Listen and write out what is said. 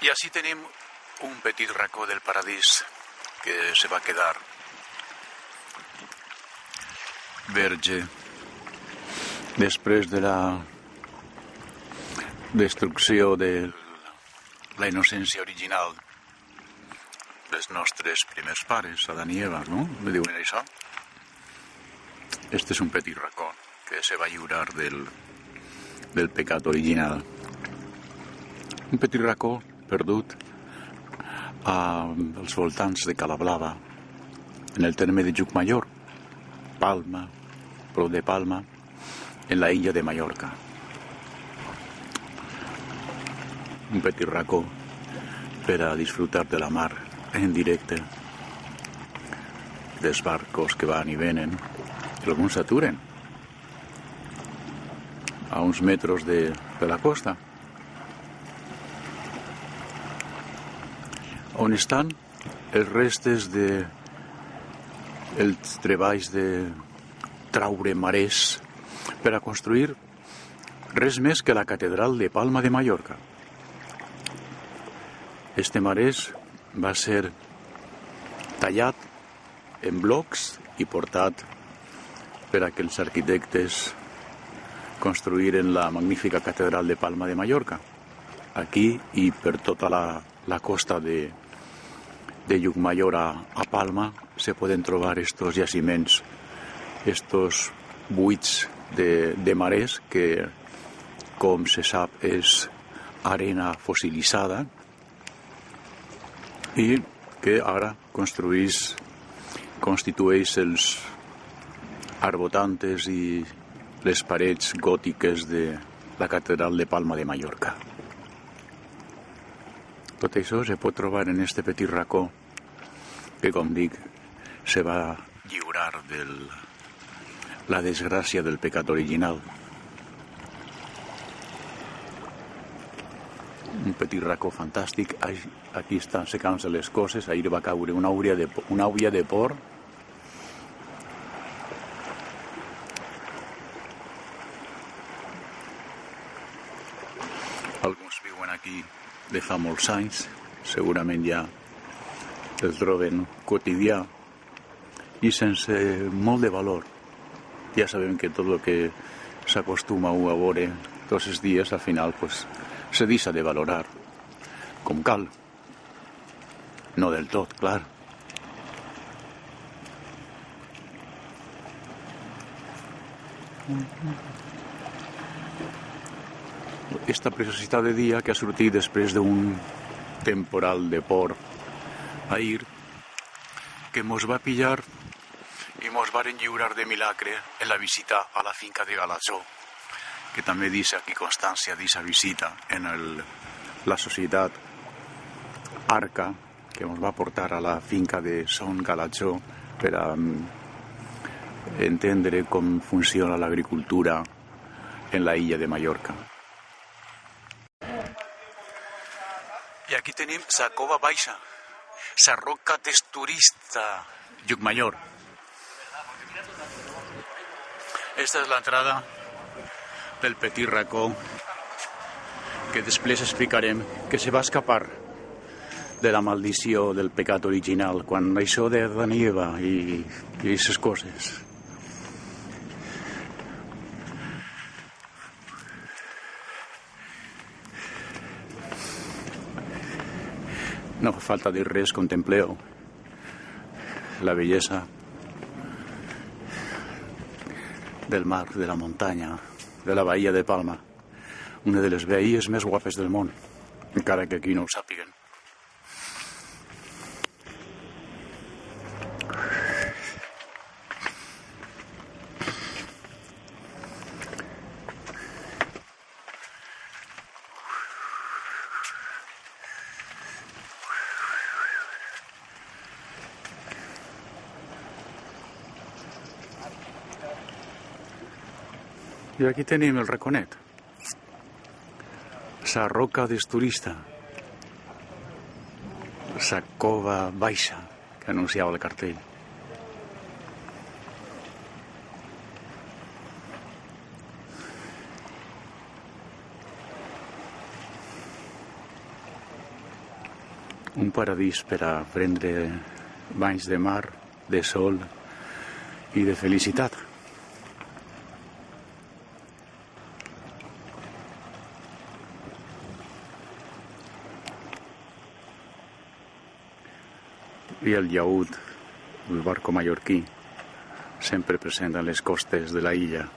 I així tenim un petit racó del paradís que se va quedar verge després de la destrucció de la innocència original dels nostres primers pares, Adán i Eva, no? Me diuen això? Este és un petit racó que se va lliurar del pecat original. Un petit racó perdut als voltants de Calablava, en el terme de Llucmajor, Palma, prop de Palma, en la illa de Mallorca. Un petit racó per a disfrutar de la mar en directe, dels barcos que van i venen, i alguns s'aturen a uns metres de la costa, on estan els restes de els treballs de traure marès per a construir res més que la catedral de Palma de Mallorca. Este marès va ser tallat en blocs i portat per a que els arquitectes construïren la magnífica catedral de Palma de Mallorca. Aquí i per tota la costa de Llucmajor a Palma se poden trobar estos jaciments, estos buits de marès que, com se sap, és arena fossilitzada i que ara constitueix els arbotantes i les parets gòtiques de la catedral de Palma de Mallorca. Tot això se pot trobar en este petit racó que, com dic, se va lliurar de la desgràcia del pecat original. Un petit racó fantàstic. Aquí estan secant-se les coses. Ahir va caure una aulla de por. Alguns viuen aquí de fa molts anys, segurament ja el troben quotidià i sense molt de valor. Ja sabem que tot el que s'acostuma a veure tots els dies, al final se deixa de valorar com cal. No del tot, clar. Esta preciosidad de dia que ha sortit després d'un temporal de por ahir, que mos va pillar i mos varen lliurar de milagre en la visita a la finca de Galatzó, que també deixa aquí constància d'aquesta visita en la societat Arca, que ens va portar a la finca de Son Galatzó per a entendre com funciona l'agricultura en la illa de Mallorca. I aquí tenim la cova baixa, la roca desturista, Llucmajor. Esta és l'entrada del petit racó que després explicarem que se va escapar de la maldició del pecat original quan això de Adán i Eva i aquestes coses. No fa falta dir res, contempleu la bellesa del mar, de la muntanya, de la bahia de Palma, una de les baies més guapes del món, encara que aquí no ho sàpiguen. I aquí tenim el raconet, la roca desturista, la cova baixa que anunciava el cartell. un paradís per a prendre banys de mar, de sol i de felicitat. I el llaüt, el barco mallorquí, sempre present a les costes de la illa.